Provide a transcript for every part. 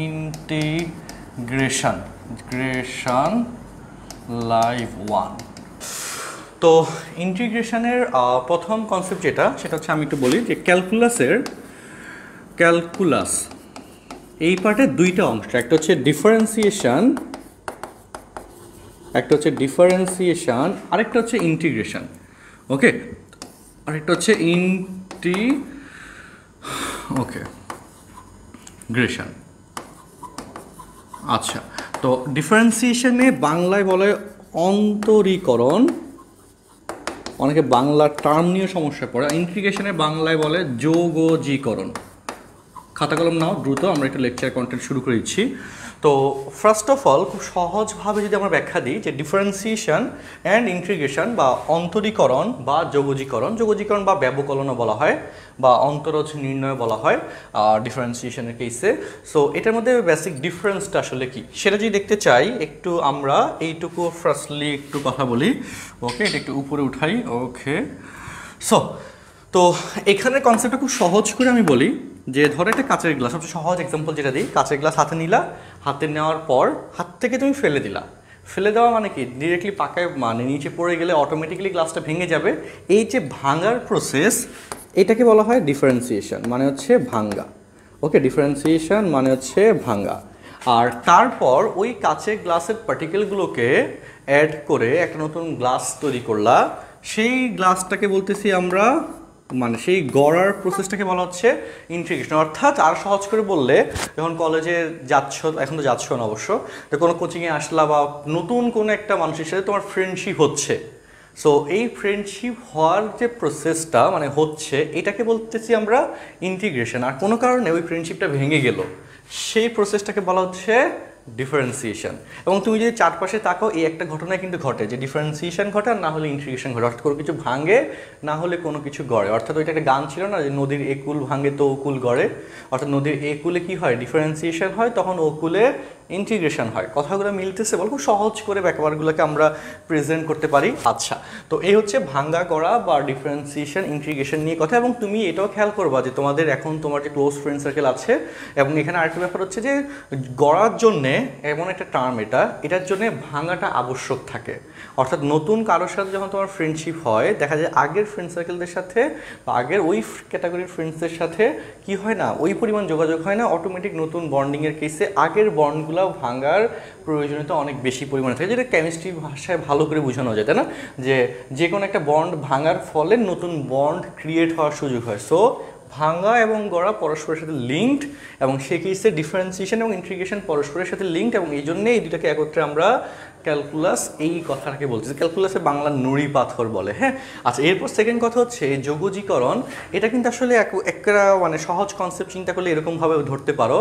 Integration live 1। তো ইন্টিগ্রেশনের প্রথম কনসেপ্ট যেটা সেটা হচ্ছে আমি একটু বলি যে ক্যালকুলাস এই পার্টের দুইটা অংশ, একটা হচ্ছে ডিফারেন্সিয়েশন, আরেকটা হচ্ছে ইন্টিগ্রেশন। ওকে, আরেকটা হচ্ছে গ্রেশন। আচ্ছা, তো ডিফারেন্সিয়েশনে বাংলায় বলে অন্তরীকরণ, অনেকে বাংলা টার্ম নিয়ে সমস্যা পড়ে। ইন্টিগ্রেশনে বাংলায় বলে যৌগজীকরণ। খাতা কলম নাও দ্রুত, আমরা একটা লেকচার কন্টেন্ট শুরু করে দিচ্ছি। তো ফার্স্ট অফ অল খুব সহজভাবে যদি আমরা ব্যাখ্যা দিই যে ডিফারেন্সিয়েশন অ্যান্ড ইন্টিগ্রেশন বা অন্তরীকরণ বা যৌগজীকরণ বা ব্যবকলনও বলা হয় বা অন্তরজ নির্ণয় বলা হয় ডিফারেন্সিয়েশনের কেসে। সো এটার মধ্যে বেসিক ডিফারেন্সটা আসলে কি সেটা যদি দেখতে চাই, একটু আমরা এইটুকু ফার্স্টলি একটু কথা বলি। ওকে, এটা একটু উপরে উঠাই। ওকে, তো এখানের কনসেপ্টটা খুব সহজ করে আমি বলি যে ধরো একটা কাঁচের গ্লাস, সবচেয়ে সহজ এক্সাম্পল যেটা দিই, কাঁচের গ্লাস হাতে নিলা, হাতে নেওয়ার পর হাত থেকে তুমি ফেলে দিলা। ফেলে দেওয়া মানে কি, ডিরেক্টলি পাকায় মানে নিচে পড়ে গেলে অটোমেটিক্যালি গ্লাসটা ভেঙে যাবে। এই যে ভাঙার প্রসেস, এটাকে বলা হয় ডিফারেন্সিয়েশন, মানে হচ্ছে ভাঙ্গা। ওকে, ডিফারেন্সিয়েশন মানে হচ্ছে ভাঙ্গা। আর তারপর ওই কাঁচের গ্লাসের পার্টিকেলগুলোকে অ্যাড করে একটা নতুন গ্লাস তৈরি করলা, সেই গ্লাসটাকে বলতেছি আমরা, মানে সেই গড়ার প্রসেসটাকে বলা হচ্ছে ইন্টিগ্রেশন। অর্থাৎ আর সহজ করে বললে, যখন কলেজে যাচ্ছ, এখন তো যাচ্ছ না অবশ্য, তো কোনো কোচিংয়ে আসলা বা নতুন কোনো একটা মানুষের সাথে তোমার ফ্রেন্ডশিপ হচ্ছে, সো এই ফ্রেন্ডশিপ হওয়ার যে প্রসেসটা মানে হচ্ছে, এটাকে বলতেছি আমরা ইন্টিগ্রেশন। আর কোনো কারণে ওই ফ্রেন্ডশিপটা ভেঙে গেল, সেই প্রসেসটাকে বলা হচ্ছে ডিফারেন্সিয়েশন। এবং তুমি যদি চারপাশে তাকাও, এই একটা ঘটনায় কিন্তু ঘটে যে ডিফারেন্সিয়েশন ঘটে, আর না হলে ইন্টিগ্রেশন ঘটে। অর্থাৎ কোনো কিছু ভাঙে, না হলে কোনো কিছু গড়ে। অর্থাৎ ওইটা একটা গান ছিল না যে নদীর একুল ভাঙে তো ওকুল গড়ে। অর্থাৎ নদীর একুলে কি হয়, ডিফারেন্সিয়েশন হয়, তখন ওকুলে ইন্টিগ্রেশন হয়। কথাগুলো মিলতেছে বল, খুব সহজ করে ব্যাপারগুলোকে আমরা প্রেজেন্ট করতে পারি। আচ্ছা, তো এই হচ্ছে ভাঙ্গা গড়া বা ডিফারেন্সিয়েশন ইন্টিগ্রেশন নিয়ে কথা। এবং তুমি এটাও খেয়াল করবা যে তোমাদের এখন তোমার যে ক্লোজ ফ্রেন্ড সার্কেল আছে, এবং এখানে আরেকটা ব্যাপার হচ্ছে যে গড়ার জন্যে এমন একটা টার্ম, এটার জন্য ভাঙাটা আবশ্যক থাকে। অর্থাৎ নতুন কারোর সাথে যখন তোমার ফ্রেন্ডশিপ হয়, দেখা যায় আগের ফ্রেন্ড সার্কেলদের সাথে বা আগের ওই ক্যাটাগরির ফ্রেন্ডসদের সাথে কি হয় না, ওই পরিমাণ যোগাযোগ হয় না। অটোমেটিক নতুন বন্ডিংয়ের কেসে আগের বন্ডগুলো ভাঙার প্রয়োজনীয়তা অনেক বেশি পরিমাণে থাকে, যেটা কেমিস্ট্রি ভাষায় ভালো করে বোঝানো যায়, তাই না? যে কোনো একটা বন্ড ভাঙার ফলে নতুন বন্ড ক্রিয়েট হওয়ার সুযোগ হয়। সো ভাঙ্গা এবং গড়া পরস্পরের সাথে লিঙ্কড, এবং সেই কেসে ডিফারেন্সিয়েশন এবং ইন্টিগ্রেশন পরস্পরের সাথে লিঙ্কড, এবং এই জন্যে এই দুটাকে একত্রে আমরা ক্যালকুলাস এই কথাটাকে বলছি। ক্যালকুলাসে বাংলা নুড়ি পাথর বলে। হ্যাঁ, আচ্ছা, এরপর সেকেন্ড কথা হচ্ছে যৌগজীকরণ। এটা কিন্তু আসলে একটা মানে সহজ কনসেপ্ট চিন্তা করলে এরকমভাবে ধরতে পারো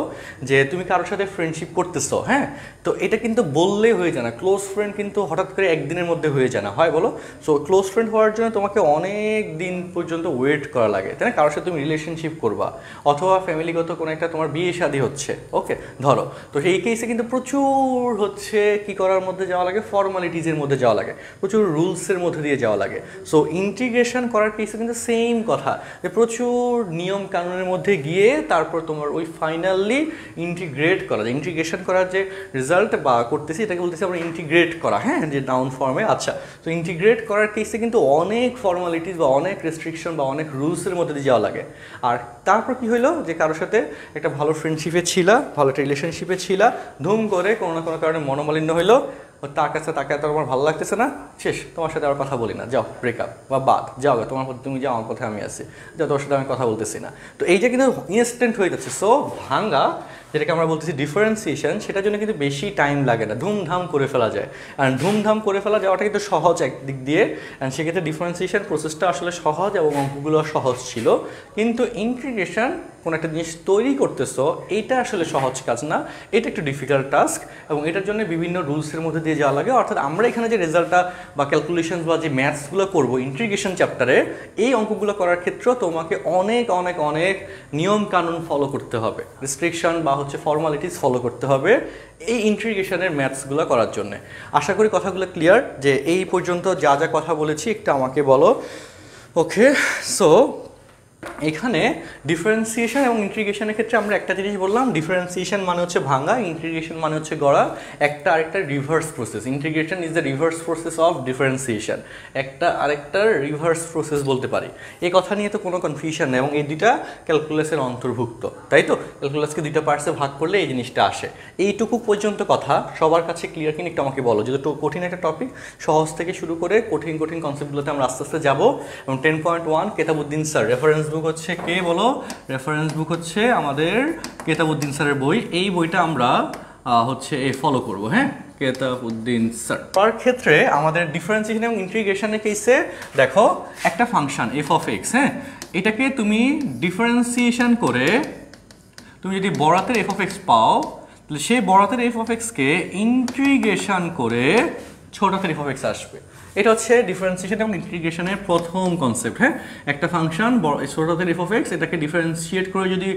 যে তুমি কারোর সাথে ফ্রেন্ডশিপ করতেছো, হ্যাঁ, তো এটা কিন্তু বললেই হয়ে যায় না। ক্লোজ ফ্রেন্ড কিন্তু হঠাৎ করে একদিনের মধ্যে হয়ে যায় না, হয় বলো? সো ক্লোজ ফ্রেন্ড হওয়ার জন্য তোমাকে অনেক দিন পর্যন্ত ওয়েট করা লাগে, তাই না? কারোর সাথে তুমি রিলেশনশিপ করবা, অথবা ফ্যামিলিগত কোনো একটা তোমার বিয়ে শাদী হচ্ছে, ওকে ধরো, তো এই কেসে কিন্তু প্রচুর হচ্ছে কি করার মধ্যে যাওয়া লাগে, ফর্মালিটিজের মধ্যে যাওয়া লাগে, প্রচুর রুলসের মধ্যে দিয়ে যাওয়া লাগে। সো ইন্টিগ্রেশন করার কেসে কিন্তু সেম কথা, যে প্রচুর নিয়ম কানুনের মধ্যে গিয়ে তারপর তোমার ওই ফাইনালি ইন্টিগ্রেট করা যায়। ইন্টিগ্রেশন করার যে রেজাল্ট বা করতেছি, এটাকে বলতেছি আমরা ইন্টিগ্রেট করা, হ্যাঁ, যে নাউন ফর্মে। আচ্ছা, তো ইন্টিগ্রেট করার কেসে কিন্তু অনেক ফর্মালিটিস বা অনেক রেস্ট্রিকশন বা অনেক রুলসের মধ্যে দিয়ে যাওয়া লাগে। আর তারপর কি হইলো, যে কারোর সাথে একটা ভালো ফ্রেন্ডশিপে ছিলা, ভালো একটা রিলেশনশিপে ছিলা, ধুম করে কোনো না কোনো কারণে মনোমালিন্য হইলো, তার কাছে তাকে তোমার ভালো লাগতেছে না, শেষ, তোমার সাথে আর কথা বলি না, যাও, ব্রেকআপ বা বাদ, যাও তোমার তুমি যাও, আমার কথা আমি আসি, যাও, তোমার সাথে আমি কথা বলতেছি না। তো এইটা কিন্তু ইনস্ট্যান্ট হয়ে যাচ্ছে। সো ভাঙ্গা, যেটাকে আমরা বলতেছি ডিফারেন্সিয়েশন, সেটার জন্য কিন্তু বেশি টাইম লাগে না, ধুমধাম করে ফেলা যায়। আর ধুমধাম করে ফেলা যাওয়াটা কিন্তু সহজ একদিক দিয়ে, অ্যান্ড সেক্ষেত্রে ডিফারেন্সিয়েশন প্রসেসটা আসলে সহজ এবং অঙ্কগুলো সহজ ছিল। কিন্তু ইন্টিগ্রেশন, কোনো একটা জিনিস তৈরি করতেছো, এইটা আসলে সহজ কাজ না, এটা একটু ডিফিকাল্ট টাস্ক, এবং এটার জন্য বিভিন্ন রুলসের মধ্যে দিয়ে যাওয়া লাগে। অর্থাৎ আমরা এখানে যে রেজাল্টটা বা ক্যালকুলেশন বা যে ম্যাথসগুলো করবো ইন্টিগ্রেশন চ্যাপ্টারে, এই অঙ্কগুলো করার ক্ষেত্রেও তোমাকে অনেক অনেক অনেক নিয়ম কানুন ফলো করতে হবে, রেস্ট্রিকশন বা হচ্ছে ফর্মালিটিস ফলো করতে হবে এই ইন্টিগ্রেশনের ম্যাথসগুলো করার জন্য। আশা করি কথাগুলো ক্লিয়ার, যে এই পর্যন্ত যা যা কথা বলেছি একটু আমাকে বলো। ওকে, সো এখানে ডিফারেন্সিয়েশন এবং ইন্টিগ্রেশনের ক্ষেত্রে আমরা একটা জিনিস বললাম, ডিফারেন্সিয়েশন মানে হচ্ছে ভাঙা, ইন্টিগ্রেশন মানে হচ্ছে গড়া, একটা আরেকটা reverse process. Integration is the reverse process of differentiation, একটা আরেকটার রিভার্স প্রসেস বলতে পারি। এই কথা নিয়ে তো কোনো কনফিউশন নেই, এবং এই দুইটা ক্যালকুলাসের অন্তর্ভুক্ত, তাই তো? ক্যালকুলাসকে দুইটা পার্টসে ভাগ করলে এই জিনিসটা আসে। এইটুকু পর্যন্ত কথা সবার কাছে ক্লিয়ার কিনা একটু আমাকে বলো, যেহেতু কঠিন একটা টপিক, সহজ থেকে শুরু করে কঠিন কঠিন কনসেপ্টগুলোতে আমরা আস্তে আস্তে যাবো। এবং 10.1 কেতাবউদ্দিন স্যার, রেফারেন্স বুক হচ্ছে কে বলো? রেফারেন্স বুক হচ্ছে আমাদের কেতাবউদ্দিন স্যারের বই। এই বইটা আমরা হচ্ছে ফলো করব, হ্যাঁ, কেতাবউদ্দিন স্যার। তার ক্ষেত্রে আমাদের ডিফারেন্সিয়েশন এবং ইন্টিগ্রেশনের কেসে দেখো একটা ফাংশন এফ অফ এক্স, হ্যাঁ, এটাকে তুমি ডিফারেন্সিয়েশন করে তুমি যদি বড় হাতের এফ অফ এক্স পাও, তাহলে সেই বড় হাতের এফ অফ এক্সকে ইন্টিগ্রেশন করে ছোট হাতের এফ অফ এক্স আসবে। এটা হচ্ছে ডিফারেন্সিয়েশন এবং ইন্টিগ্রেশনের প্রথম কনসেপ্ট, হ্যাঁ। একটা ফাংশন ছোট হাতের এফ অফ এক্স, এটাকে ডিফারেন্সিয়েট করে যদি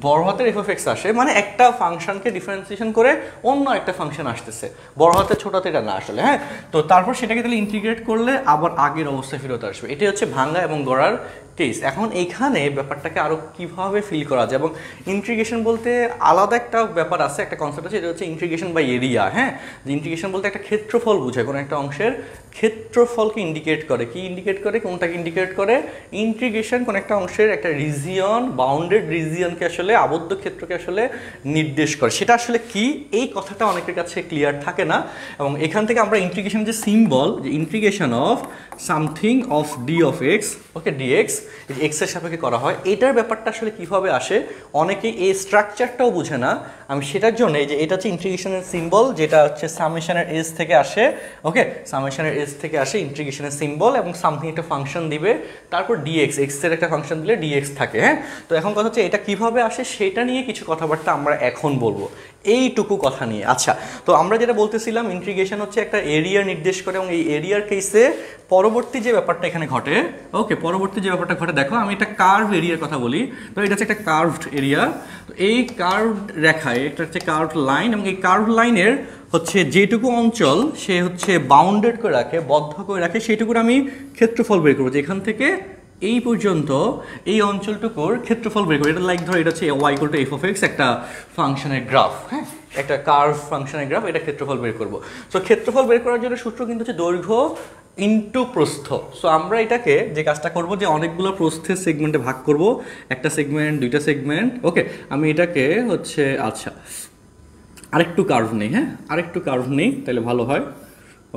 বড় হাতের এফ অফ এক্স আসে, মানে একটা ফাংশনকে ডিফারেন্সিয়েশন করে অন্য একটা ফাংশন আসতেছে, বড় হাতের ছোট হাতে এটা না আসলে, হ্যাঁ। তো তারপর সেটাকে তাহলে ইন্টিগ্রেট করলে আবার আগের অবস্থায় ফেরত আসবে। এটাই হচ্ছে ভাঙ্গা এবং গড়ার কেস। এখন এইখানে ব্যাপারটাকে আরও কীভাবে ফিল করা যায়, এবং ইন্টিগ্রেশন বলতে আলাদা একটা ব্যাপার আছে, একটা কনসেপ্ট আছে, এটা হচ্ছে ইন্টিগ্রেশন বাই এরিয়া, হ্যাঁ। যে ইন্টিগ্রেশন বলতে একটা ক্ষেত্রফল বোঝায়, কোনো একটা অংশের ক্ষেত্রফলকে ইন্ডিকেট করে। কি ইন্ডিকেট করে? কোনটাকে ইন্ডিকেট করে? ইন্টিগ্রেশন কোন একটা অংশের একটা রিজিয়ন, বাউন্ডেড রিজিয়নকে আসলে, আবদ্ধ ক্ষেত্রকে আসলে নির্দেশ করে। সেটা আসলে কি, এই কথাটা অনেকের কাছে ক্লিয়ার থাকে না। এবং এখান থেকে আমরা ইন্টিগ্রেশন যে সিম্বল, যে integration of something of D of X, okay, DX, এক্সের সাপেক্ষে করা হয়, এটার ব্যাপারটা আসলে কিভাবে আসে অনেকেই এই স্ট্রাকচারটাও বুঝে না। আমি সেটার জন্য যে এটা হচ্ছে ইন্টিগ্রেশনের সিম্বল, যেটা হচ্ছে সামেশনের এজ থেকে আসে, ওকে, সামেশনের এজ থেকে আসে ইন্টিগ্রেশনের সিম্বল, এবং সামথিং একটা ফাংশন দিবে, তারপর ডিএক্স, এক্সের একটা ফাংশন দিলে ডিএক্স থাকে, হ্যাঁ। তো এখন কথা হচ্ছে এটা কিভাবে আসে সেটা নিয়ে কিছু কথাবার্তা আমরা এখন বলবো, এইটুকু কথা নিয়ে। আচ্ছা, তো আমরা যেটা বলতেছিলাম, ইন্টিগ্রেশন হচ্ছে একটা এরিয়া নির্দেশ করে, এবং এই এরিয়ার কেসে পরবর্তী যে ব্যাপারটা এখানে ঘটে, ওকে, পরবর্তী যে ব্যাপারটা ঘটে, দেখো আমি একটা কার্ভ এরিয়ার কথা বলি, তো এটা হচ্ছে একটা কার্ভড এরিয়া। তো এই কার্ভড রেখায়, এটা হচ্ছে কার্ভড লাইন, এবং এই কার্ভড লাইনের হচ্ছে যেটুকু অঞ্চল সে হচ্ছে বাউন্ডেড করে রাখে, বদ্ধ করে রাখে, সেইটুকুর আমি ক্ষেত্রফল বের করবো, যেখান থেকে এই পর্যন্ত এই অঞ্চলটুকুর ক্ষেত্রফল বের করবো। এটা লাইক ধরো এটা হচ্ছে Y equal to F of X, একটা ফাংশনের গ্রাফ, হ্যাঁ, একটা কার্ভ ফাংশনের গ্রাফ, এটা ক্ষেত্রফল বের করবো। সো ক্ষেত্রফল বের করার জন্য সূত্র কিন্তু হচ্ছে দৈর্ঘ্য ইনটু প্রস্থ। সো আমরা এটাকে যে কাজটা করব, যে অনেকগুলো প্রস্থের সেগমেন্টে ভাগ করব, একটা সেগমেন্ট, দুইটা সেগমেন্ট, ওকে। আমি এটাকে হচ্ছে, আচ্ছা আরেকটু কার্ভ নেই, হ্যাঁ, আরেকটু কার্ভ নেই, তাহলে ভালো হয়,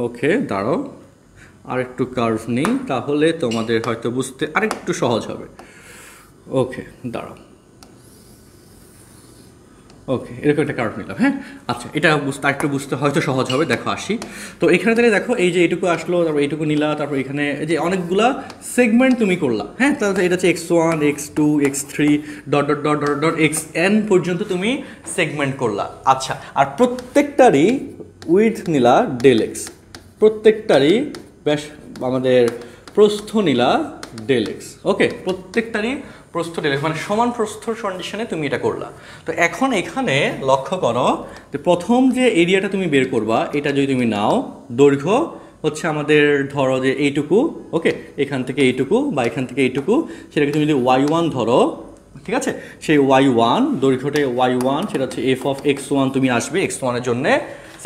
ওকে, দাঁড়াও, আরেকটু কার্ভ নেই, তাহলে তোমাদের হয়তো বুঝতে আরেকটু সহজ হবে, ওকে, দাঁড়াও, ওকে, এরকম একটা কার্ভ নিলাম, হ্যাঁ। আচ্ছা, এটা বুঝতে আরেকটু বুঝতে হয়তো সহজ হবে, দেখো আসি। তো এখানে তাহলে দেখো এই যে এইটুকু আসলো, তারপর এইটুকু নিলা, তারপর এখানে যে অনেকগুলা সেগমেন্ট তুমি করলা, হ্যাঁ। তাহলে এটা হচ্ছে x1, x2, x3 dot dot dot dot dot xn পর্যন্ত তুমি সেগমেন্ট করলা। আচ্ছা, আর প্রত্যেকটারই উইডথ নিলা ডেল এক্স, প্রত্যেকটারই বেশ আমাদের প্রস্থ নিলা ডেল এক্স, ওকে, প্রত্যেকটারই প্রস্থ ডেল এক্স, মানে সমান প্রস্থর কন্ডিশনে তুমি এটা করলা। তো এখন এখানে লক্ষ্য করো যে প্রথম যে এরিয়াটা তুমি বের করবা, এটা যদি তুমি নাও, দৈর্ঘ্য হচ্ছে আমাদের ধরো যে এইটুকু, ওকে, এখান থেকে এইটুকু বা এখান থেকে এইটুকু, সেটাকে তুমি যদি y1 ধরো, ঠিক আছে, সেই y1 দৈর্ঘ্যটা y1, সেটা হচ্ছে এফ অফ x1 তুমি আসবে x1 এর জন্যে।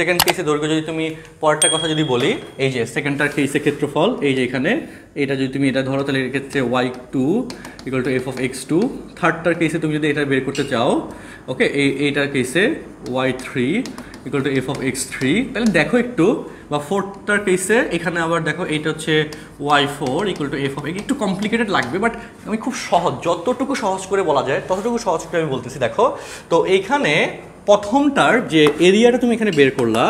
সেকেন্ড কেসে দৈর্ঘ্য যদি তুমি পরেরটার কথা যদি বলি, এই যে সেকেন্ডটার কেসে ক্ষেত্রফল, এই যে এখানে এটা যদি তুমি এটা ধরো, তাহলে এক্ষেত্রে y2 equal to F of x2। থার্ডটার কেসে তুমি যদি এটা বের করতে চাও, ওকে, এইটার কেসে y3 equal to F of x3, তাহলে দেখো একটু, বা ফোর্থটার কেসে এখানে আবার দেখো এইটা হচ্ছে y4 equal to F of x। একটু কমপ্লিকেটেড লাগবে, বাট আমি খুব সহজ, যতটুকু সহজ করে বলা যায় ততটুকু সহজ করে আমি বলতেছি। দেখো, তো এইখানে প্রথমটার যে এরিয়াটা তুমি এখানে বের করলা,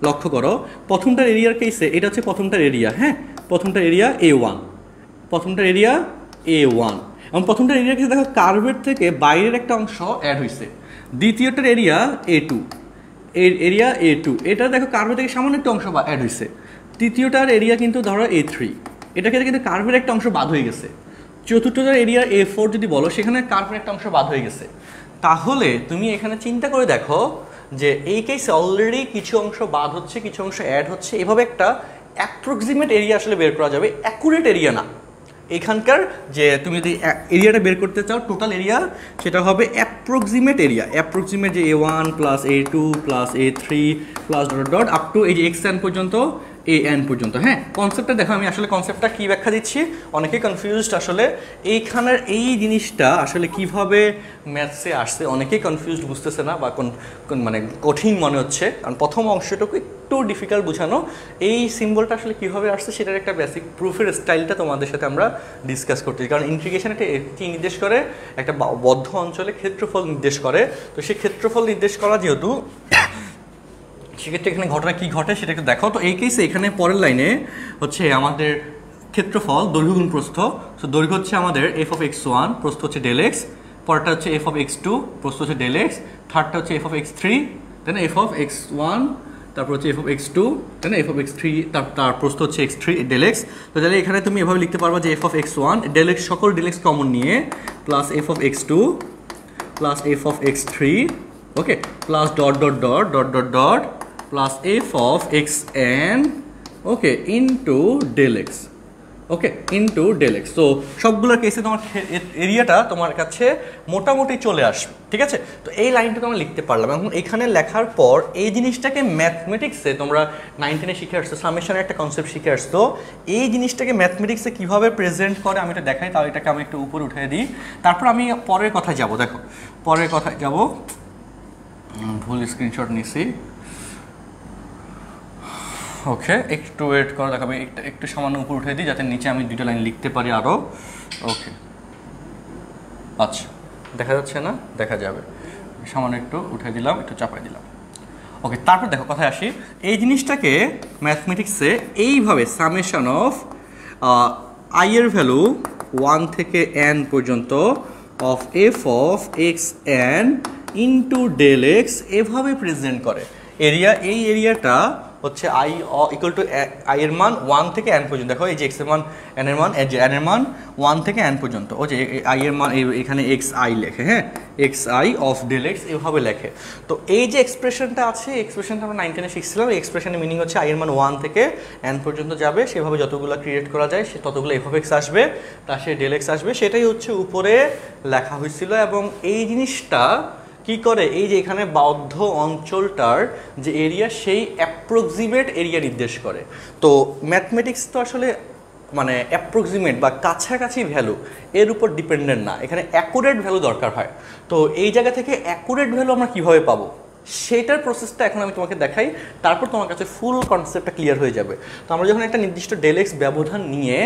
লক্ষ্য করো প্রথমটার এরিয়ার কেসে এটা হচ্ছে প্রথমটার এরিয়া, হ্যাঁ, প্রথমটার এরিয়া A1, প্রথমটার এরিয়া A1, এবং প্রথমটার এরিয়া কেসে দেখো কার্ভের থেকে বাইরের একটা অংশ অ্যাড হয়েছে। দ্বিতীয়টার এরিয়া A2, এর এরিয়া A2, এটা দেখো কার্ভের থেকে সামান্য একটা অংশ অ্যাড হয়েছে। তৃতীয়টার এরিয়া কিন্তু ধরো A3, এটাকে কিন্তু কার্ভের একটা অংশ বাদ হয়ে গেছে। চতুর্থটার এরিয়া A4 যদি বলো, সেখানে কার্ভের একটা অংশ বাদ হয়ে গেছে। তাহলে তুমি এখানে চিন্তা করে দেখো যে এই কেসে অলরেডি কিছু অংশ বাদ হচ্ছে, কিছু অংশ অ্যাড হচ্ছে, এভাবে একটা অ্যাপ্রক্সিমেট এরিয়া আসলে বের করা যাবে, অ্যাকুরেট এরিয়া না, এইখানকার যে তুমি যদি এরিয়াটা বের করতে চাও টোটাল এরিয়া, সেটা হবে অ্যাপ্রক্সিমেট এরিয়া, অ্যাপ্রক্সিমেট যে A1 plus A2 plus A3 plus dot dot up to এই যে xn পর্যন্ত an পর্যন্ত। হ্যাঁ, কনসেপ্টটা দেখো, আমি আসলে কনসেপ্টটা কী ব্যাখ্যা দিচ্ছি, অনেকেই কনফিউজড আসলে এইখানের এই জিনিসটা আসলে কিভাবে ম্যাথসে আসছে, অনেকেই কনফিউজড, বুঝতেছে না বা মানে কঠিন মনে হচ্ছে, কারণ প্রথম অংশটুকু একটু ডিফিকাল্ট বোঝানো। এই সিম্বলটা আসলে কীভাবে আসছে সেটার একটা বেসিক প্রুফের স্টাইলটা তোমাদের সাথে আমরা ডিসকাস করতেছি, কারণ ইন্টিগ্রেশন একটা কী নির্দেশ করে, একটা বদ্ধ অঞ্চলে ক্ষেত্রফল নির্দেশ করে। তো সেই ক্ষেত্রফল নির্দেশ করা যেহেতু, সেক্ষেত্রে এখানে ঘটনা কী ঘটে সেটা একটু দেখো। তো এই কেসে এখানে পরের লাইনে হচ্ছে আমাদের ক্ষেত্রফল দৈর্ঘ্য গুণ প্রস্থ। সো দৈর্ঘ্য হচ্ছে আমাদের f(x1), প্রস্থ হচ্ছে ∇x, পরেরটা হচ্ছে f(x2), প্রস্থ হচ্ছে ∇x, থার্ডটা হচ্ছে f(x3), দেন f(x1), তারপর হচ্ছে f(x2), দেন f(x3), তার প্রস্থ হচ্ছে x3 ∇x। তো তাহলে এখানে তুমি এভাবে লিখতে পারবা যে f(x1) ∇x, সকল ∇x কমন নিয়ে, plus f(x2) plus f(x3), okay, plus dot dot dot dot dot dot plus f(xn), ওকে, into ∇x, okay, into ∇x। তো সবগুলোর কেসে তোমার এরিয়াটা তোমার কাছে মোটামুটি চলে আসবে, ঠিক আছে। তো এই লাইনটা তোমরা লিখতে পারলাম। এখন এখানে লেখার পর এই জিনিসটাকে ম্যাথমেটিক্সে তোমরা 9-10-এ শিখে আসছো, সামেশনের একটা কনসেপ্ট শিখে আসছো, এই জিনিসটাকে ম্যাথমেটিক্সে কীভাবে প্রেজেন্ট করে আমি এটা দেখাই, তাহলে এটাকে আমি একটু উপরে উঠিয়ে দিই, তারপর আমি পরের কথায় যাব। দেখো পরের কথায় যাব, ভুল স্ক্রিনশট নিছি, ওকে, একটু ওয়েট করো, দেখাবে একটু সামান্য উপর উঠে দিই যাতে নিচে আমি দুটো লাইন লিখতে পারি আরও, ওকে, আচ্ছা, দেখা যাচ্ছে না, দেখা যাবে, সামান্য একটু উঠে দিলাম, একটু চাপাই দিলাম, ওকে। তারপর দেখো কথায় আসি, এই জিনিসটাকে ম্যাথমেটিক্সে এইভাবে সামেশন অফ আই এর ভ্যালু 1 থেকে n পর্যন্ত অফ f(xn) ইন্টু ∇x এভাবে প্রেজেন্ট করে। এরিয়া, এই এরিয়াটা হচ্ছে i ইকুয়াল টু i এর মান 1 থেকে n পর্যন্ত। দেখো এই যে x এর মান, n এর মান, এই যে n এর মান 1 থেকে n পর্যন্ত, ও যে i এর মান এখানে xi লেখে, হ্যাঁ, xi অফ ∇x এভাবে লেখে। তো এই যে এক্সপ্রেশনটা আছে, এক্সপ্রেশনটা আমরা 9-10-এ শিখছিলাম, এই এক্সপ্রেশনের মিনিং হচ্ছে i এর মান 1 থেকে n পর্যন্ত যাবে, সেভাবে যতগুলো ক্রিয়েট করা যায় সে ততগুলো f(x) আসবে, তার সে ∇x আসবে, সেটাই হচ্ছে উপরে লেখা হয়েছিল। এবং এই জিনিসটা কি করে, এই যে এখানে বদ্ধ অঞ্চলটার যে এরিয়া, সেই অ্যাপ্রক্সিমেট এরিয়া নির্দেশ করে। তো ম্যাথমেটিক্স তো আসলে মানে অ্যাপ্রক্সিমেট বা কাছাকাছি ভ্যালু এর উপর ডিপেন্ডেন্ট না, এখানে অ্যাকুরেট ভ্যালু দরকার হয়। তো এই জায়গা থেকে অ্যাকুরেট ভ্যালু আমরা কীভাবে পাবো সেটার প্রসেসটা এখন আমি তোমাকে দেখাই, তারপর তোমার কাছে ফুল কনসেপ্টটা ক্লিয়ার হয়ে যাবে। তো আমরা যখন একটা নির্দিষ্ট ∇x ব্যবধান নিয়ে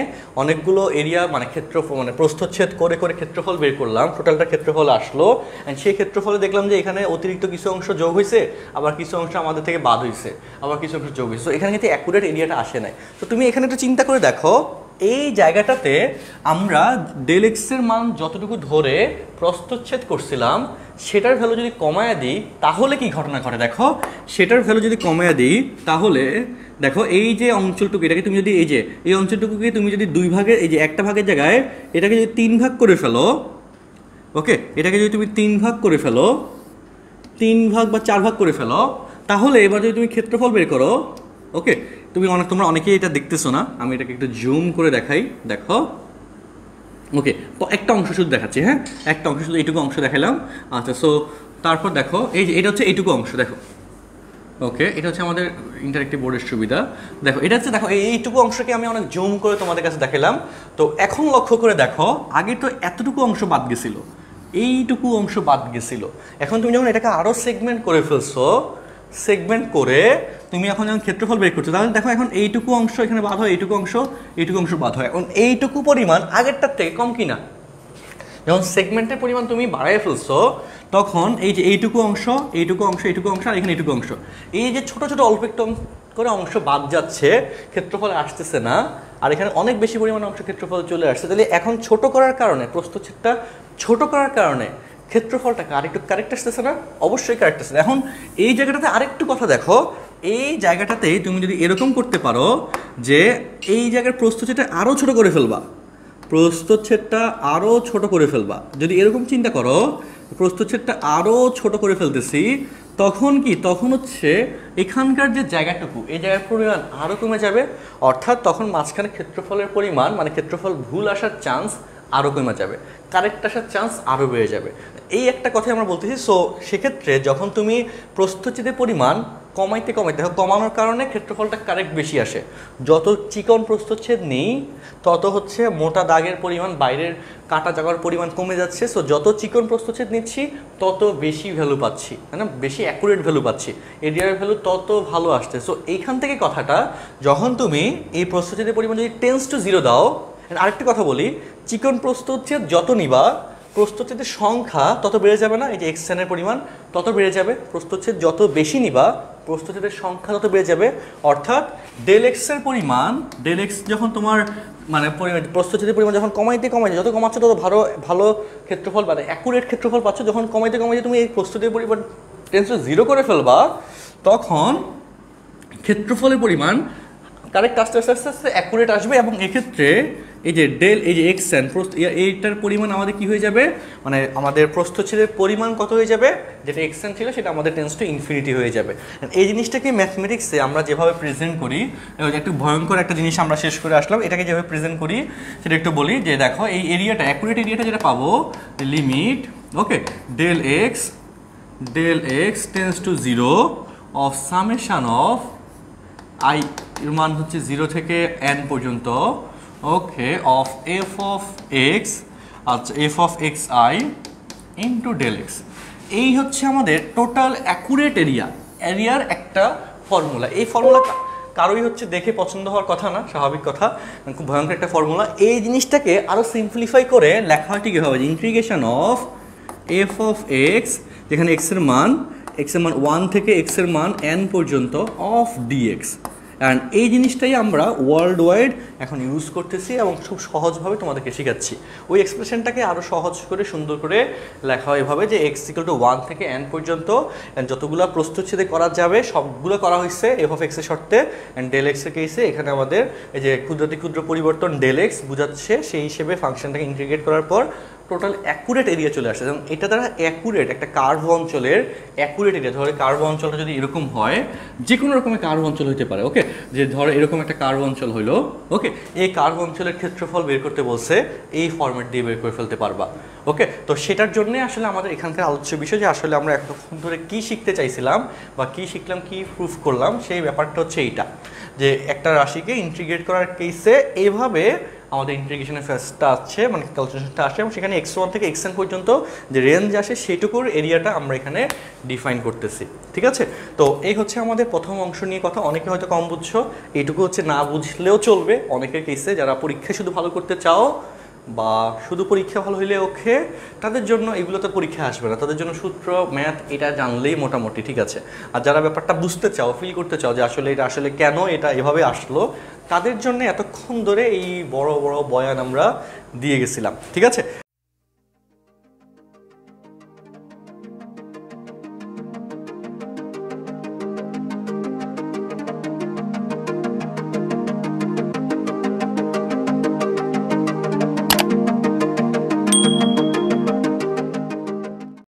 অনেকগুলো এরিয়া মানে ক্ষেত্রফল মানে প্রস্থচ্ছেদ করে করে ক্ষেত্রফল বের করলাম, টোটালটা ক্ষেত্রফল আসলো, অ্যান্ড সেই ক্ষেত্রফলে দেখলাম যে এখানে অতিরিক্ত কিছু অংশ যোগ হয়েছে, আবার কিছু অংশ আমাদের থেকে বাদ হয়েছে, আবার কিছু অংশ যোগ হয়েছে। তো এখানে কিন্তু অ্যাকুরেট এরিয়াটা আসে নাই। তো তুমি এখানে একটু চিন্তা করে দেখো, এই জায়গাটাতে আমরা ∇x এর মান যতটুকু ধরে প্রস্থচ্ছেদ করছিলাম সেটার ভ্যালু যদি কমায় দিই তাহলে কি ঘটনা ঘটে দেখো। সেটার ভ্যালু যদি কমায় দিই তাহলে দেখো এই যে অঞ্চলটুকু, এটাকে তুমি যদি এই অঞ্চলটুকুকে তুমি যদি দুই ভাগের, এই যে একটা ভাগের জায়গায় এটাকে যদি 3 ভাগ করে ফেলো, ওকে, এটাকে যদি তুমি 3 ভাগ করে ফেলো, 3 ভাগ বা 4 ভাগ করে ফেলো, তাহলে এবার যদি তুমি ক্ষেত্রফল বের করো, ওকে, তোমরা অনেকেই এটা দেখতেছো না, আমি এটাকে একটু জুম করে দেখাই, দেখো, ওকে, একটা অংশ শুধু দেখাচ্ছি, হ্যাঁ, একটা অংশ শুধু এইটুকু অংশ দেখালাম। আচ্ছা, সো তারপর দেখো এই যে এটা হচ্ছে এইটুকু অংশ, দেখো, ওকে, এটা হচ্ছে আমাদের ইন্টারেক্টিভ বোর্ডের সুবিধা। দেখো এটা হচ্ছে, দেখো এইটুকু অংশকে আমি অনেক জুম করে তোমাদের কাছে দেখালাম। তো এখন লক্ষ্য করে দেখো, আগে তো এতটুকু অংশ বাদ গেছিল, এইটুকু অংশ বাদ গেছিল, এখন তুমি যখন এটাকে আরও সেগমেন্ট করে ফেলছো, সেগমেন্ট করে তুমি এখন যখন ক্ষেত্রফল বের করছো, তাহলে দেখো এখন এইটুকু অংশ এখানে বাদ হয়, এইটুকু অংশ বাদ হয়। এখন এইটুকু পরিমাণ আগেরটার থেকে কম কিনা, যখন সেগমেন্টের পরিমাণ তুমি বাড়াই ফেলছো তখন এই যে এইটুকু অংশ আর এখানে এইটুকু অংশ, এই যে ছোট ছোট অল্প একটু করে অংশ বাদ যাচ্ছে, ক্ষেত্রফলে আসতেছে না, আর এখানে অনেক বেশি পরিমাণ অংশ ক্ষেত্রফলে চলে আসছে। তাহলে এখন ছোট করার কারণে, প্রস্থচ্ছেদটা ছোট করার কারণে ক্ষেত্রফলটাকে আরেকটু কারেক্ট আসতেছে না? অবশ্যই কারেক্ট আসছে। এখন এই জায়গাটাতে আরেকটু কথা দেখো, এই জায়গাটাতে তুমি যদি এরকম করতে পারো যে এই জায়গার প্রস্থচ্ছেদটা আরও ছোট করে ফেলবা, প্রস্থচ্ছেদটা আরও ছোট করে ফেলবা, যদি এরকম চিন্তা করো প্রস্থচ্ছেদটা আরও ছোট করে ফেলতেছি, তখন কি, তখন হচ্ছে এখানকার যে জায়গাটুকু, এই জায়গার পরিমাণ আরও কমে যাবে, অর্থাৎ তখন মাঝখানে ক্ষেত্রফলের পরিমাণ মানে ক্ষেত্রফল ভুল আসার চান্স আরও কমে যাবে, কারেক্ট আসার চান্স আরও বেড়ে যাবে। এই একটা কথাই আমরা বলতেছি। সো সেক্ষেত্রে যখন তুমি প্রস্থচ্ছেদের পরিমাণ কমাইতে দেখো, কমানোর কারণে ক্ষেত্রফলটা কারেক্ট বেশি আসে। যত চিকন প্রস্থচ্ছেদ নেই তত হচ্ছে মোটা দাগের পরিমাণ, বাইরের কাটা জায়গার পরিমাণ কমে যাচ্ছে। সো যত চিকন প্রস্থচ্ছেদ নিচ্ছি তত বেশি ভ্যালু পাচ্ছি, তাই না, বেশি অ্যাকুরেট ভ্যালু পাচ্ছি, এরিয়ার ভ্যালু তত ভালো আসছে। সো এইখান থেকে কথাটা, যখন তুমি এই প্রস্থচ্ছেদের পরিমাণ যদি টেন্স টু 0 দাও, আরেকটি কথা বলি, চিকন প্রস্থচ্ছেদ যত নিবা প্রস্থচ্ছেদের সংখ্যা তত বেড়ে যাবে না, এই যে এক্সেনের পরিমাণ তত বেড়ে যাবে। প্রস্থচ্ছেদ যত বেশি নিবা প্রস্থচ্ছেদের সংখ্যা তত বেড়ে যাবে, অর্থাৎ ডেল এক্সের পরিমাণ, ডেল এক্স যখন তোমার মানে প্রস্থচ্ছেদের পরিমাণ যখন কমাইতে যত কমাচ্ছ তত ভালো ক্ষেত্রফল মানে অ্যাকুরেট ক্ষেত্রফল পাচ্ছ। যখন কমাইতে তুমি এই প্রস্থচ্ছেদের পরিমাণ টেন্স টু 0 করে ফেলবা, তখন ক্ষেত্রফলের পরিমাণ কারেক্ট আস্তে আস্তে অ্যাকুরেট আসবে। এবং এক্ষেত্রে এই যে ডেল, এই যে এক্সেন এইটার পরিমাণ আমাদের কি হয়ে যাবে, মানে আমাদের প্রস্থচ্ছেদের পরিমাণ কত হয়ে যাবে, যেটা এক্সেন ছিল সেটা আমাদের টেন্স টু ইনফিনিটি হয়ে যাবে। এই জিনিসটাকে ম্যাথমেটিক্সে আমরা যেভাবে প্রেজেন্ট করি, একটু ভয়ঙ্কর একটা জিনিস আমরা শেষ করে আসলাম, এটাকে যেভাবে প্রেজেন্ট করি সেটা একটু বলি। যে দেখো এই এরিয়াটা, অ্যাকুরেট এরিয়াটা যেটা পাবো, limit okay del X tends to 0 of summation of I, এর মান হচ্ছে 0 থেকে n পর্যন্ত, okay, of F of X, আচ্ছা F of X I into del X. এই হচ্ছে আমাদের টোটাল অ্যাকুরেট এরিয়ার একটা ফর্মুলা। এই ফর্মুলা কারোই হচ্ছে দেখে পছন্দ হওয়ার কথা না, স্বাভাবিক কথা, খুব ভয়ঙ্কর একটা ফর্মুলা। এই জিনিসটাকে আরও সিম্পলিফাই করে লেখা হয় ঠিক হবে, integration of F of x, যেখানে এক্সের মান 1 থেকে এক্সের মান n পর্যন্ত, অফ ডিএক্স। অ্যান্ড এই জিনিসটাই আমরা ওয়ার্ল্ড ওয়াইড এখন ইউজ করতেছি এবং খুব সহজভাবে তোমাদেরকে শেখাচ্ছি। ওই এক্সপ্রেশনটাকে আরও সহজ করে সুন্দর করে লেখা হয় এভাবে, যে এক্স ইকুয়াল টু 1 থেকে n পর্যন্ত, অ্যান্ড যতগুলো প্রস্থচ্ছেদে করা যাবে সবগুলো করা হয়েছে এফ অফ এক্সের শর্তে। অ্যান্ড ডেল এক্সের কেসে এখানে আমাদের এই যে ক্ষুদ্র পরিবর্তন ডেল এক্স বোঝাচ্ছে, সেই হিসেবে ফাংশনটাকে ইন্টিগ্রেট করার পর টোটাল অ্যাকুরেট এরিয়া চলে আসে। এবং এটা দ্বারা অ্যাকুরেট একটা কার্ভ অঞ্চলের অ্যাকুরেট এরিয়া, ধরো কার্ভ অঞ্চলটা যদি এরকম হয়, যে কোনো রকমের কার্ভ অঞ্চল হতে পারে, ওকে, যে ধরো এরকম একটা কার্ভ অঞ্চল হইলো, ওকে, এই কার্ভ অঞ্চলের ক্ষেত্রফল বের করতে বলছে, এই ফরম্যাট দিয়ে বের করে ফেলতে পারবা। ওকে, তো সেটার জন্য আসলে আমাদের এখানকার আলোচ্য বিষয়, যে আসলে আমরা এতক্ষণ ধরে কী শিখতে চাইছিলাম বা কী শিখলাম, কী প্রুফ করলাম, সেই ব্যাপারটা হচ্ছে এইটা, যে একটা রাশিকে ইন্টিগ্রেট করার কেসে এইভাবে আমাদের ইন্টিগ্রেশনের ফেজটা আসছে, মানে ক্যালকুলেশনটা আসে, এবং সেখানে x1 থেকে xn পর্যন্ত যে রেঞ্জ আসে সেটুকুর এরিয়াটা আমরা এখানে ডিফাইন করতেছি। ঠিক আছে, তো এই হচ্ছে আমাদের প্রথম অংশ নিয়ে কথা। অনেকে হয়তো কম বুঝছো, এইটুকু হচ্ছে না বুঝলেও চলবে অনেকের কেসে, যারা পরীক্ষায় শুধু ভালো করতে চাও বা শুধু পরীক্ষা ভালো হইলে ওকে, তাদের জন্য এগুলোতে পরীক্ষা আসবে না, তাদের জন্য সূত্র ম্যাথ এটা জানলেই মোটামুটি ঠিক আছে। আর যারা ব্যাপারটা বুঝতে চাও, ফিল করতে চাও যে আসলে এটা আসলে কেন এটা এভাবে আসলো, তাদের জন্য এতক্ষণ ধরে এই বড় বড় বয়ান আমরা দিয়ে গেছিলাম। ঠিক আছে।